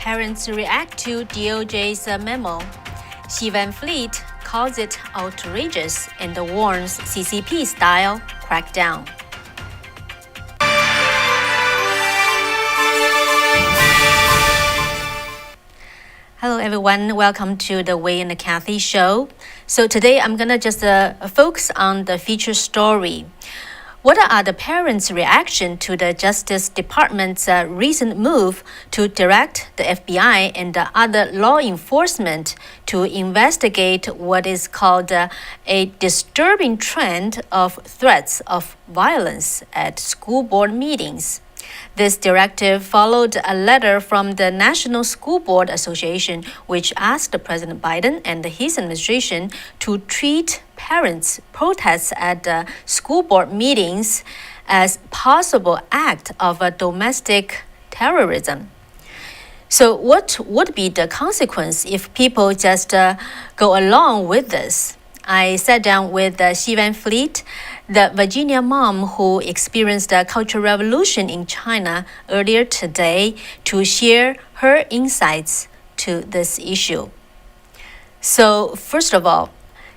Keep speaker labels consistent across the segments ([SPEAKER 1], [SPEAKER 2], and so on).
[SPEAKER 1] parents react to DOJ's memo. Xi Van Fleet calls it outrageous and warns CCP-style crackdown. Hello everyone, welcome to the Wei and Kathy show. So today I'm gonna just focus on the feature story. What are the parents' reaction to the Justice Department's recent move to direct the FBI and other law enforcement to investigate what is called a disturbing trend of threats of violence at school board meetings? This directive followed a letter from the National School Board Association, which asked President Biden and his administration to treat parents' protests at school board meetings as possible act of domestic terrorism. So what would be the consequence if people just go along with this? I sat down with Xi Van Fleet, the Virginia mom who experienced the Cultural Revolution in China earlier today, to share her insights to this issue. So first of all,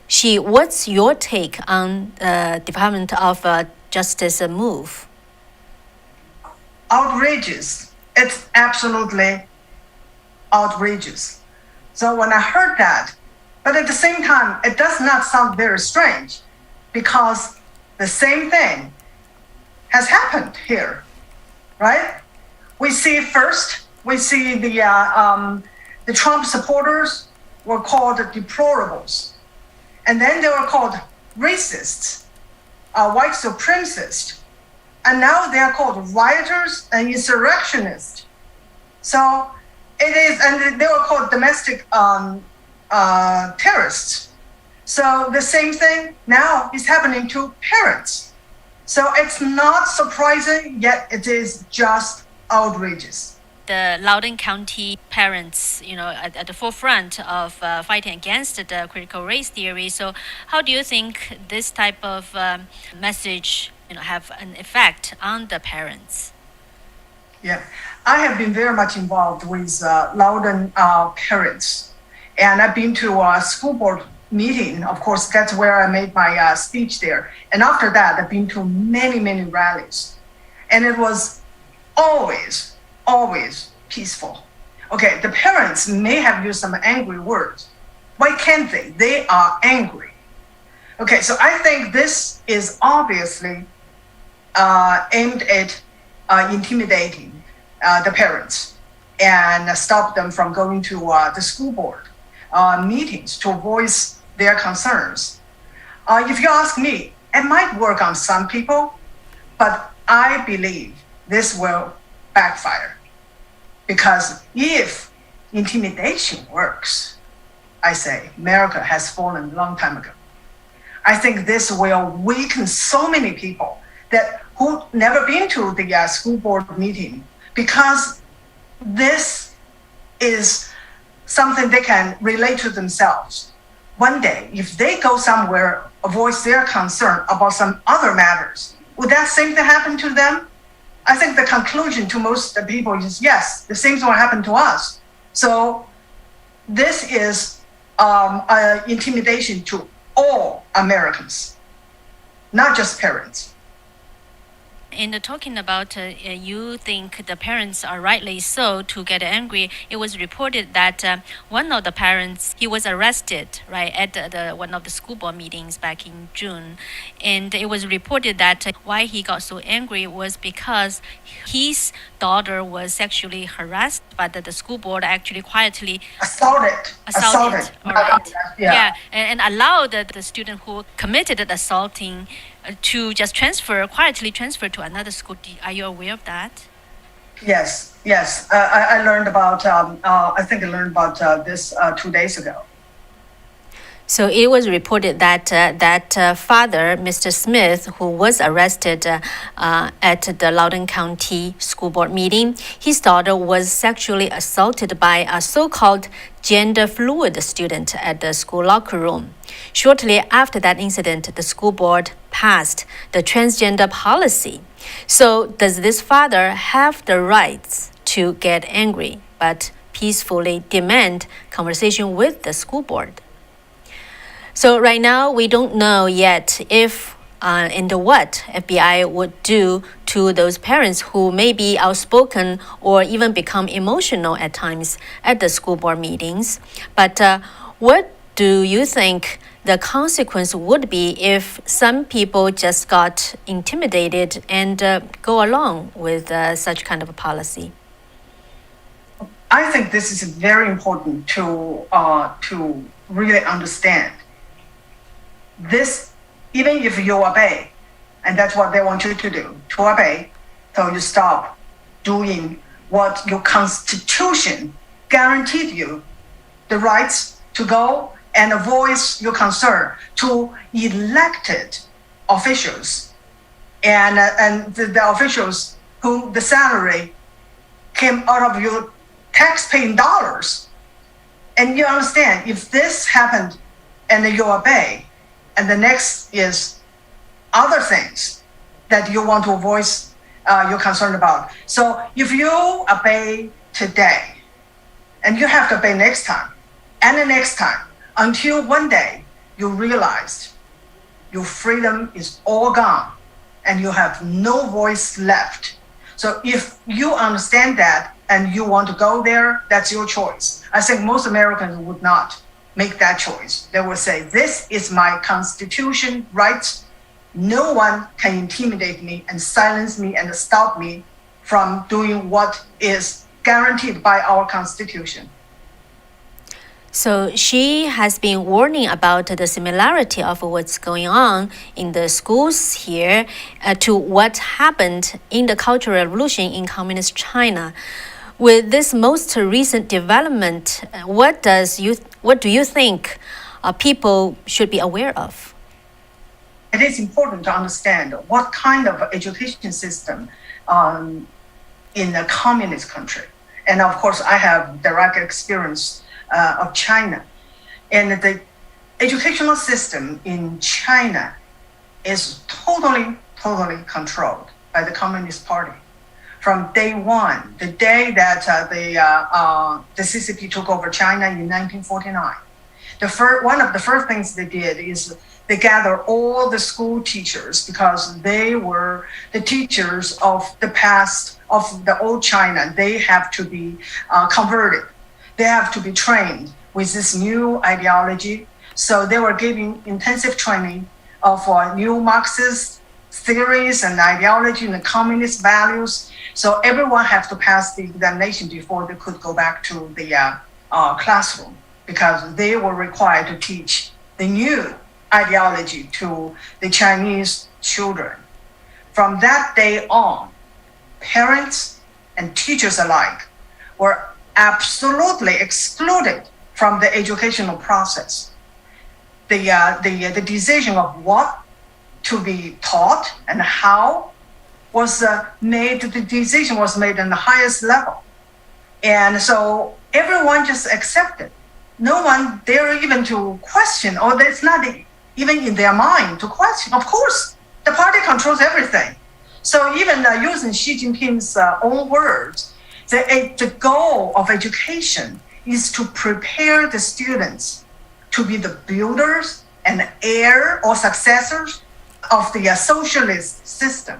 [SPEAKER 1] Xi, what's your take on the Department of Justice move?
[SPEAKER 2] Outrageous. It's absolutely outrageous. So when I heard that, but at the same time, it does not sound very strange because the same thing has happened here, right? We see the Trump supporters were called deplorables, and then they were called racists, white supremacists, and now they are called rioters and insurrectionists. So it is, and they were called domestic terrorists. So the same thing now is happening to parents. So it's not surprising, yet it is just outrageous.
[SPEAKER 1] The Loudoun County parents, at the forefront of fighting against the critical race theory. So how do you think this type of message, have an effect on the parents?
[SPEAKER 2] Yeah, I have been very much involved with Loudoun parents, and I've been to a school board meeting. Of course, that's where I made my speech there. And after that, I've been to many, many rallies, and it was always peaceful. Okay, the parents may have used some angry words. Why can't they? They are angry. Okay, so I think this is obviously aimed at intimidating the parents and stop them from going to the school board meetings to voice their concerns. If you ask me, it might work on some people, but I believe this will backfire. Because if intimidation works, I say America has fallen a long time ago. I think this will weaken so many people who never been to the school board meeting, because this is something they can relate to themselves. One day, if they go somewhere, voice their concern about some other matters, would that same thing happen to them? I think the conclusion to most people is yes, the same thing will happen to us. So this is intimidation to all Americans, not just parents.
[SPEAKER 1] In talking about you think the parents are rightly so to get angry, it was reported that one of the parents, he was arrested at one of the school board meetings back in June, and it was reported that why he got so angry was because his daughter was sexually harassed, but the school board actually quietly
[SPEAKER 2] assaulted.
[SPEAKER 1] All right. Yeah. And allowed the student who committed the assaulting to just quietly transfer to another school. Are you aware of that?
[SPEAKER 2] Yes. I learned about, this 2 days ago.
[SPEAKER 1] So it was reported that father, Mr. Smith, who was arrested at the Loudoun County School Board meeting, his daughter was sexually assaulted by a so-called gender-fluid student at the school locker room. Shortly after that incident, the school board passed the transgender policy. So does this father have the rights to get angry, but peacefully demand conversation with the school board. So right now, we don't know yet if and what FBI would do to those parents who may be outspoken or even become emotional at times at the school board meetings. But what do you think the consequence would be if some people just got intimidated and go along with such kind of a policy?
[SPEAKER 2] I think this is very important to really understand. This, even if you obey, and that's what they want you to do, to obey, so you stop doing what your constitution guaranteed you, the rights to go and voice your concern to elected officials and the officials whom the salary came out of your tax-paying dollars. And you understand, if this happened and you obey, and the next is other things that you want to voice your concern about. So if you obey today, and you have to obey next time, and the next time, until one day you realize your freedom is all gone, and you have no voice left. So if you understand that, and you want to go there, that's your choice. I think most Americans would not make that choice. They will say, this is my constitution rights. No one can intimidate me and silence me and stop me from doing what is guaranteed by our constitution.
[SPEAKER 1] So she has been warning about the similarity of what's going on in the schools here to what happened in the Cultural Revolution in Communist China. With this most recent development, what do you think people should be aware of?
[SPEAKER 2] It is important to understand what kind of education system in a communist country. And of course, I have direct experience of China. And the educational system in China is totally controlled by the Communist Party. From day one, the day that the CCP took over China in 1949, one of the first things they did is they gathered all the school teachers because they were the teachers of the past of the old China. They have to be converted. They have to be trained with this new ideology. So they were giving intensive training of new Marxist theories and ideology and the communist values. So everyone has to pass the examination before they could go back to the classroom because they were required to teach the new ideology to the Chinese children. From that day on, parents and teachers alike were absolutely excluded from the educational process. The decision of what to be taught and how was made, the decision was made on the highest level. And so everyone just accepted. No one dare even to question, or it's not even in their mind to question. Of course, the party controls everything. So even using Xi Jinping's own words, the goal of education is to prepare the students to be the builders and heir or successors of the socialist system.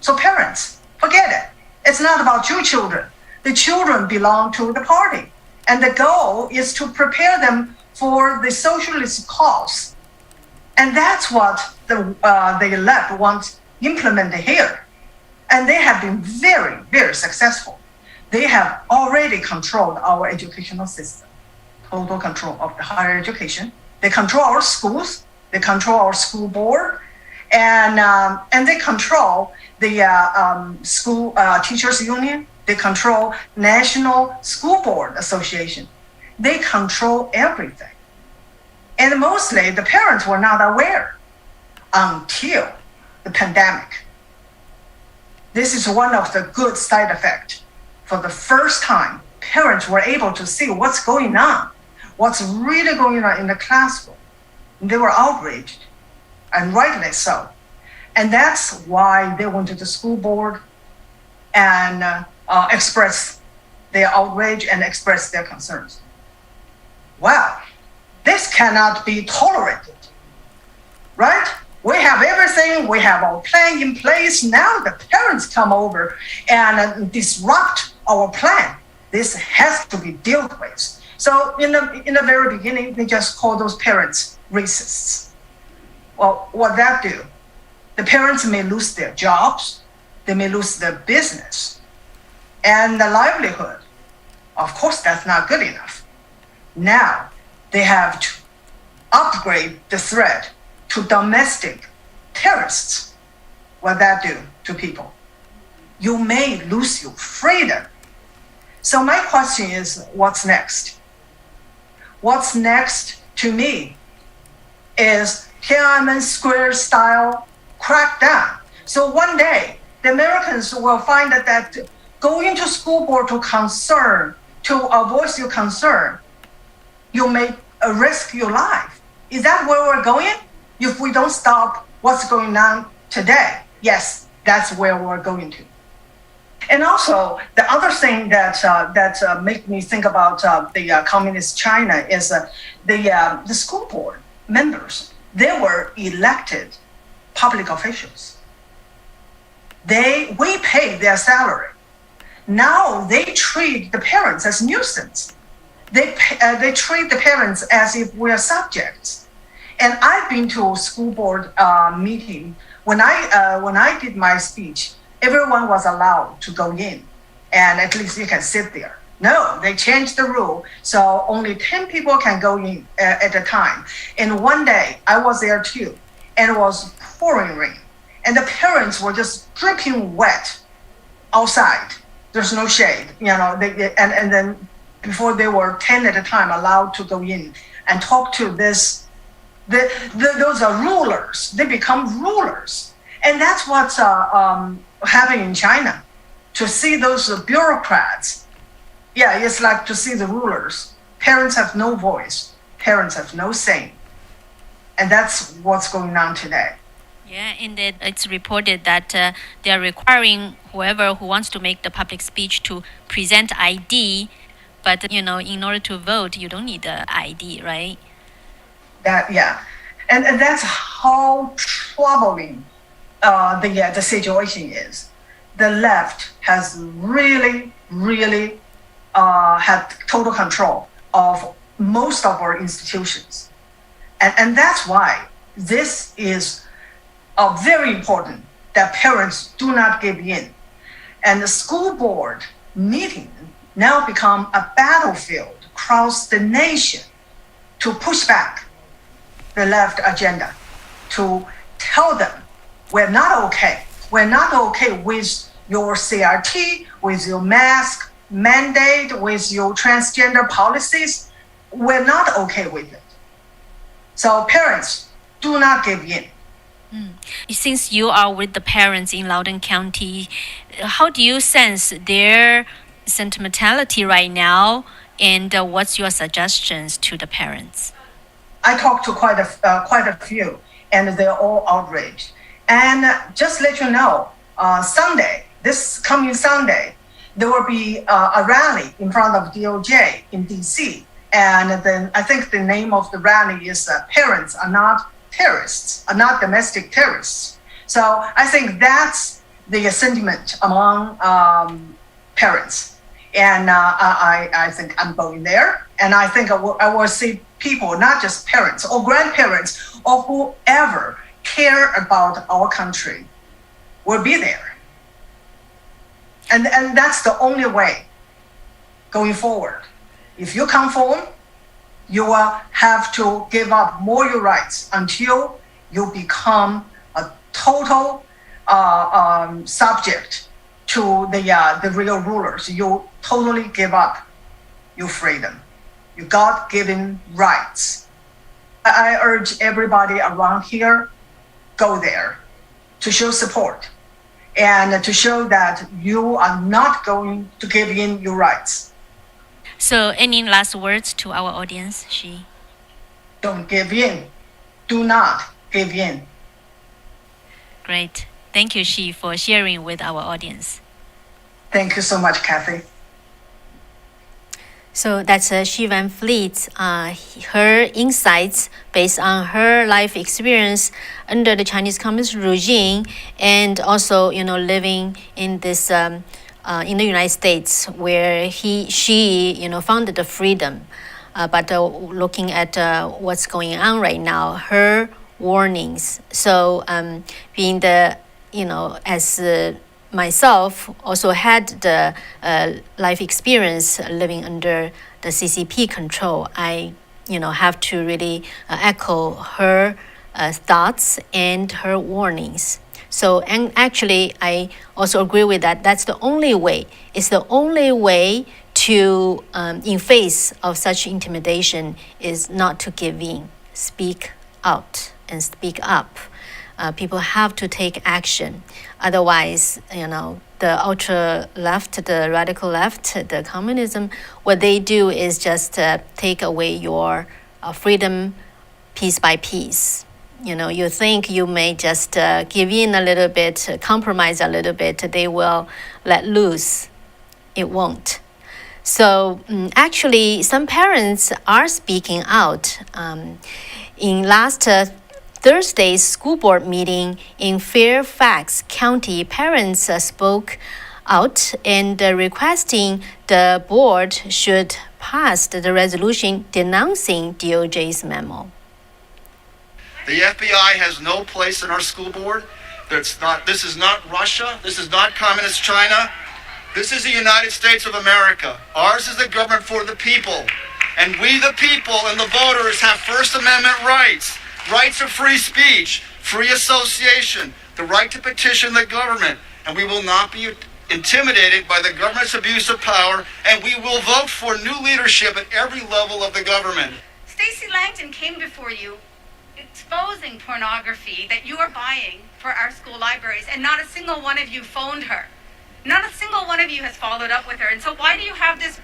[SPEAKER 2] So parents, forget it. It's not about your children. The children belong to the party. And the goal is to prepare them for the socialist cause. And that's what the left wants implemented here. And they have been very successful. They have already controlled our educational system, total control of the higher education. They control our schools. They control our school board. And they control the school teachers union. They control National School Board Association. They control everything. And mostly the parents were not aware until the pandemic. This is one of the good side effects. For the first time, parents were able to see what's going on, what's really going on in the classroom. And they were outraged, and rightly so. And that's why they went to the school board and express their outrage and express their concerns. Well, this cannot be tolerated, right? We have everything, we have our plan in place. Now the parents come over and disrupt our plan. This has to be dealt with. So in the very beginning, they just call those parents racists. Well, what that do? The parents may lose their jobs, they may lose their business, and the livelihood. Of course, that's not good enough. Now they have to upgrade the threat to domestic terrorists. What that do to people? You may lose your freedom. So my question is, what's next? What's next to me is Tiananmen Square style crackdown. So one day, the Americans will find that going to school board to voice your concern, you may risk your life. Is that where we're going? If we don't stop what's going on today, yes, that's where we're going to. And also, the other thing that make me think about the communist China is the school board members. They were elected public officials. We pay their salary. Now they treat the parents as nuisance. They treat the parents as if we're subjects. And I've been to a school board meeting. When I did my speech, everyone was allowed to go in, and at least you can sit there. No, they changed the rule, so only 10 people can go in at a time. And one day, I was there too, and it was pouring rain, and the parents were just dripping wet outside. There's no shade, and then before they were 10 at a time allowed to go in and talk to this. Those are rulers. They become rulers, and that's what's happening in China. To see those bureaucrats, yeah, it's like to see the rulers. Parents have no voice. Parents have no say, and that's what's going on today.
[SPEAKER 1] Yeah, indeed, it's reported that they are requiring whoever who wants to make the public speech to present ID, but in order to vote, you don't need the ID, right?
[SPEAKER 2] And that's how troubling the situation is. The left has really had total control of most of our institutions, and that's why this is very important that parents do not give in. And the school board meeting now become a battlefield across the nation to push back the left agenda, to tell them we're not okay. We're not okay with your CRT, with your mask mandate, with your transgender policies. We're not okay with it. So parents, do not give in.
[SPEAKER 1] Since you are with the parents in Loudoun County, how do you sense their sentimentality right now, and what's your suggestions to the parents?
[SPEAKER 2] I talked to quite a few, and they're all outraged. And just let you know, this coming Sunday, there will be a rally in front of DOJ in DC. And then I think the name of the rally is Parents Are Not Terrorists, are not domestic terrorists. So I think that's the sentiment among parents. And I think I'm going there. And I think I will see people, not just parents or grandparents or whoever care about our country, will be there. And that's the only way going forward. If you conform, you will have to give up more your rights until you become a total subject to the real rulers. You totally give up your freedom, your God-given rights. I urge everybody around here, go there to show support and to show that you are not going to give in your rights.
[SPEAKER 1] So any last words to our audience, Xi?
[SPEAKER 2] Don't give in. Do not give in.
[SPEAKER 1] Great. Thank you, Xi, for sharing with our audience.
[SPEAKER 2] Thank you so much, Kathy.
[SPEAKER 1] So that's Xi Van Fleet. Her insights based on her life experience under the Chinese Communist regime, and also living in this in the United States, where she founded the freedom. But looking at what's going on right now, her warnings. So being the as myself also had the life experience living under the CCP control, I have to really echo her thoughts and her warnings. So, and actually, I also agree with that. That's the only way. It's the only way to, in face of such intimidation, is not to give in. Speak out and speak up. People have to take action. Otherwise, the ultra left, the radical left, the communism, what they do is just take away your freedom piece by piece. You think you may just give in a little bit, compromise a little bit, they will let loose. It won't. So actually, some parents are speaking out. In last Thursday's school board meeting in Fairfax County, parents spoke out and requesting the board should pass the resolution denouncing DOJ's memo.
[SPEAKER 3] The FBI has no place in our school board. This is not Russia. This is not communist China. This is the United States of America. Ours is the government for the people. And we, the people and the voters, have First Amendment rights. Rights of free speech, free association, the right to petition the government. And we will not be intimidated by the government's abuse of power. And we will vote for new leadership at every level of the government.
[SPEAKER 4] Stacey Langton came before you exposing pornography that you are buying for our school libraries, and not a single one of you phoned her. Not a single one of you has followed up with her. And so why do you have this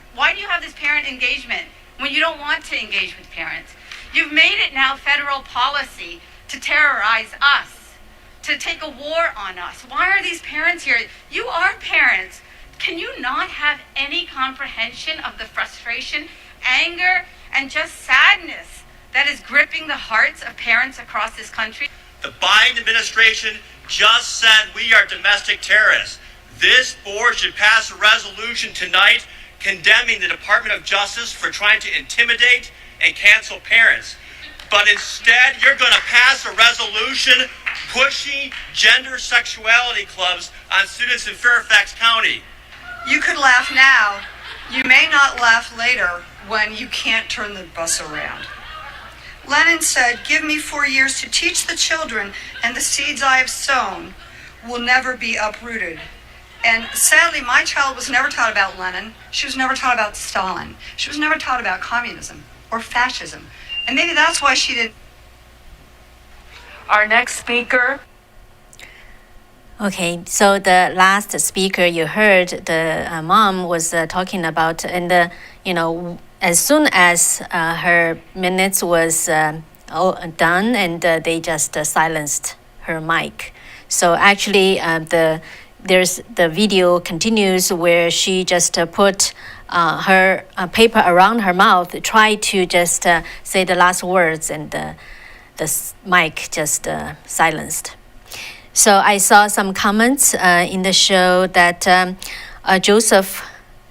[SPEAKER 4] parent engagement when you don't want to engage with parents? You've made it now federal policy to terrorize us, to take a war on us. Why are these parents here? You are parents. Can you not have any comprehension of the frustration, anger, and just sadness that is gripping the hearts of parents across this country?
[SPEAKER 5] The Biden administration just said we are domestic terrorists. This board should pass a resolution tonight condemning the Department of Justice for trying to intimidate and cancel parents. But instead, you're going to pass a resolution pushing gender sexuality clubs on students in Fairfax County.
[SPEAKER 6] You could laugh now. You may not laugh later when you can't turn the bus around. Lenin said, "Give me 4 years to teach the children, and the seeds I have sown will never be uprooted." And sadly, my child was never taught about Lenin. She was never taught about Stalin. She was never taught about communism or fascism. And maybe that's why she didn't.
[SPEAKER 7] Our next speaker.
[SPEAKER 1] Okay, so the last speaker you heard, the mom was talking about, and as soon as her minutes was done, and they just silenced her mic. So actually, there's the video continues where she just put her paper around her mouth, try to just say the last words, and the mic just silenced. So I saw some comments in the show that Joseph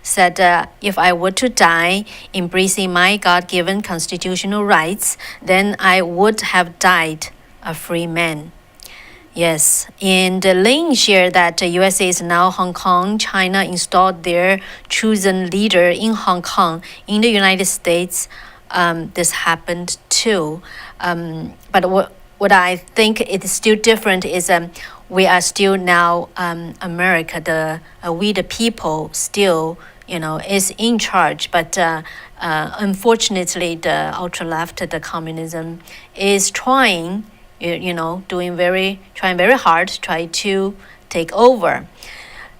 [SPEAKER 1] said, if I were to die embracing my God-given constitutional rights, then I would have died a free man. Yes, and Lin shared that the USA is now Hong Kong. China installed their chosen leader in Hong Kong. In the United States, this happened too. But what I think is still different is we are still now America. We the people still is in charge. But unfortunately, the ultra left, the communism, is trying. Trying very hard, try to take over.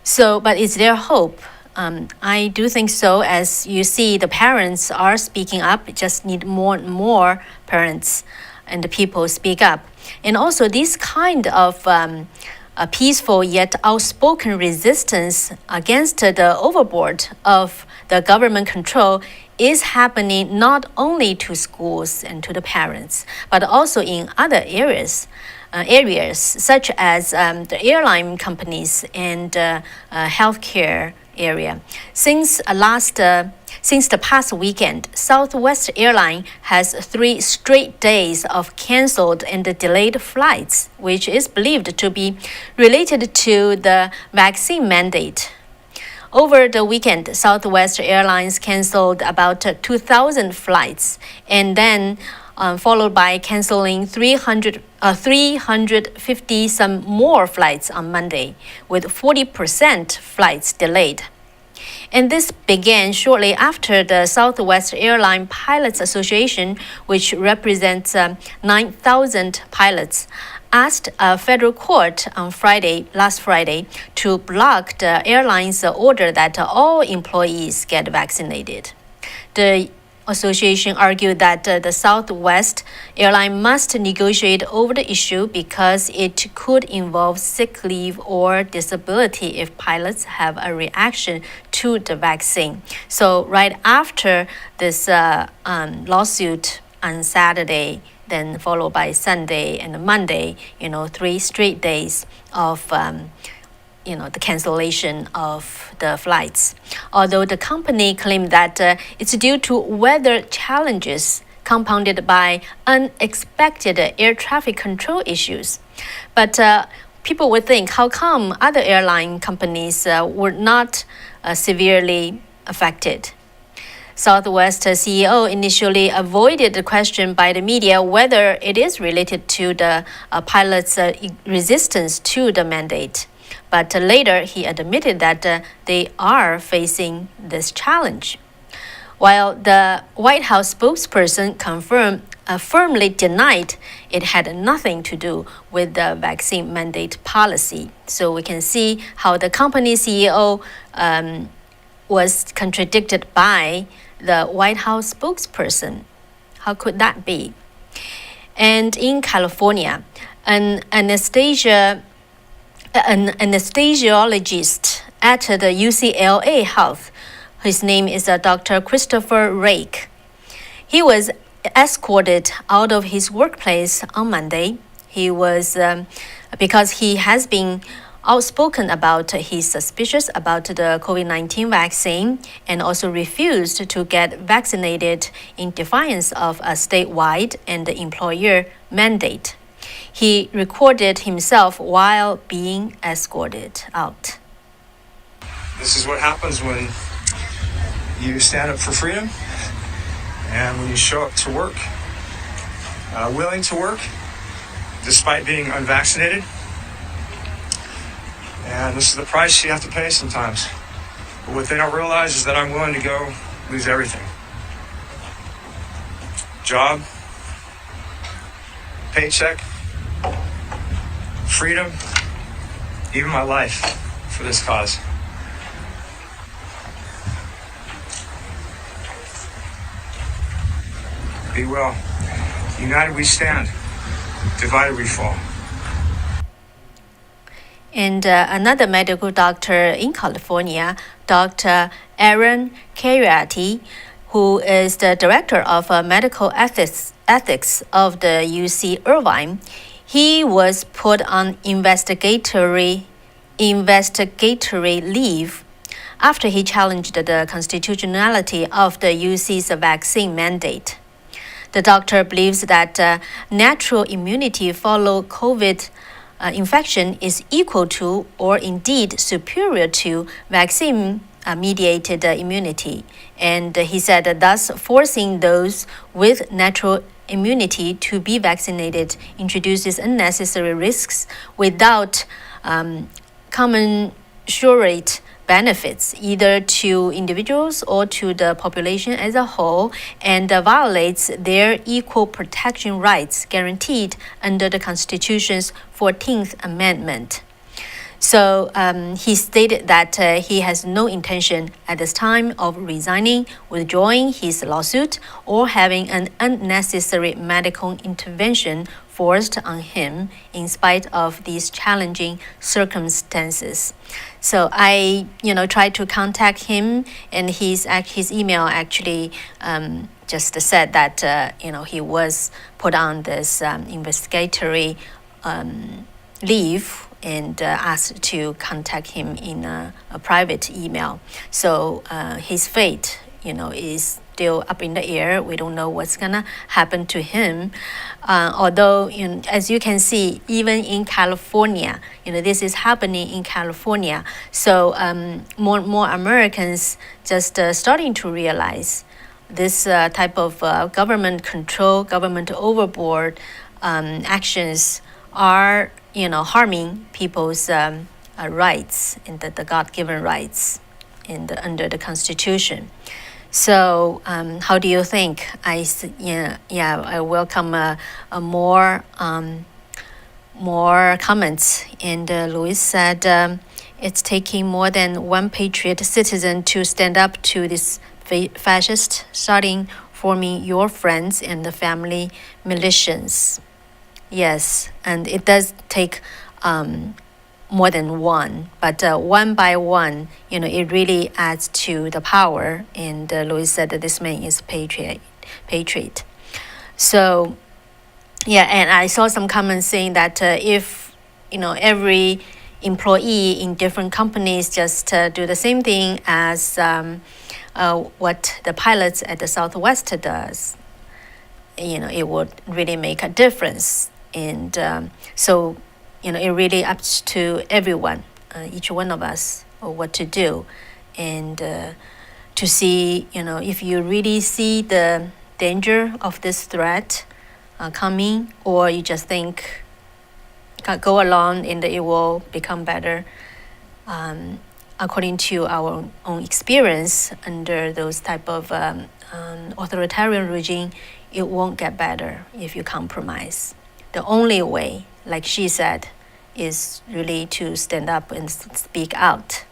[SPEAKER 1] So, but it's their hope. I do think so. As you see, the parents are speaking up. Just need more and more parents and the people speak up. And also this kind of a peaceful yet outspoken resistance against the overboard of the government control is happening not only to schools and to the parents, but also in other areas such as the airline companies and healthcare area. Since the past weekend, Southwest Airlines has 3 straight days of canceled and delayed flights, which is believed to be related to the vaccine mandate. Over the weekend, Southwest Airlines canceled about 2,000 flights, and then followed by canceling 350 some more flights on Monday, with 40% flights delayed. And this began shortly after the Southwest Airlines Pilots Association, which represents 9,000 pilots, asked a federal court on last Friday, to block the airline's order that all employees get vaccinated. The association argued that the Southwest Airlines must negotiate over the issue because it could involve sick leave or disability if pilots have a reaction to the vaccine. So right after this lawsuit on Saturday, then followed by Sunday and Monday, 3 straight days of the cancellation of the flights. Although the company claimed that it's due to weather challenges compounded by unexpected air traffic control issues. But people would think, how come other airline companies were not severely affected? Southwest CEO initially avoided the question by the media whether it is related to the pilots' resistance to the mandate. But later, he admitted that they are facing this challenge. While the White House spokesperson firmly denied it had nothing to do with the vaccine mandate policy. So we can see how the company CEO was contradicted by the White House spokesperson. How could that be? And in California, an anesthesiologist at the UCLA Health, his name is Dr. Christopher Rake. He was escorted out of his workplace on Monday. He was because he has been outspoken about his suspicions about the COVID-19 vaccine and also refused to get vaccinated in defiance of a statewide and employer mandate. He recorded himself while being escorted out.
[SPEAKER 8] This is what happens when you stand up for freedom and when you show up to work, willing to work, despite being unvaccinated. And this is the price you have to pay sometimes. But what they don't realize is that I'm willing to go lose everything. Job, paycheck, freedom, even my life for this cause. Be well. United we stand. Divided we fall.
[SPEAKER 1] And another medical doctor in California, Dr. Aaron Kheriaty, who is the director of medical ethics of the UC Irvine, he was put on investigatory leave after he challenged the constitutionality of the UC's vaccine mandate. The doctor believes that natural immunity following COVID infection is equal to or indeed superior to vaccine-mediated immunity. And he said thus forcing those with natural immunity to be vaccinated introduces unnecessary risks without commensurate benefits either to individuals or to the population as a whole, and violates their equal protection rights guaranteed under the Constitution's 14th Amendment. So he stated that he has no intention at this time of resigning, withdrawing his lawsuit, or having an unnecessary medical intervention forced on him in spite of these challenging circumstances. So I, tried to contact him, and his email actually just said that he was put on this investigatory leave and asked to contact him in a private email. So his fate, is still up in the air. We don't know what's gonna happen to him. Although, as you can see, even in California, this is happening in California. So more Americans just starting to realize this type of government control, government overboard actions are, harming people's rights and the God-given rights under the Constitution. So, how do you think? I welcome more comments. And Louis said, it's taking more than one patriot citizen to stand up to this fascist, starting forming your friends and the family militias. Yes, and it does take more than one, but one by one, it really adds to the power. And Louis said that this man is patriot. So, yeah, and I saw some comments saying that if, every employee in different companies just do the same thing as what the pilots at the Southwest does, it would really make a difference. And so, it really up to everyone, each one of us, what to do, and to see, if you really see the danger of this threat coming, or you just think go along and it will become better. According to our own experience under those type of authoritarian regime, it won't get better if you compromise. The only way, like she said, is really to stand up and speak out.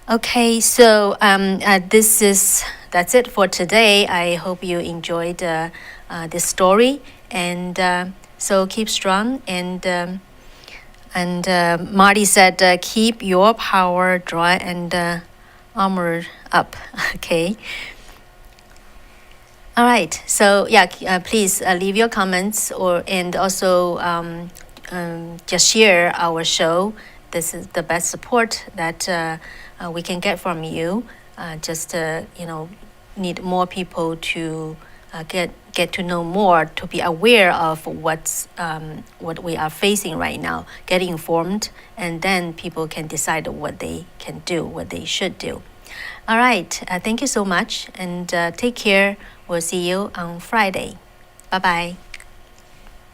[SPEAKER 1] Okay, so that's it for today. I hope you enjoyed this story, and so keep strong. And Marty said, keep your power dry and armored up. Okay. All right. So please leave your comments and also just share our show. This is the best support that we can get from you. Need more people to get to know more, to be aware of what we are facing right now. Get informed, and then people can decide what they can do, what they should do. All right. Thank you so much, and take care. We'll see you on Friday. Bye-bye.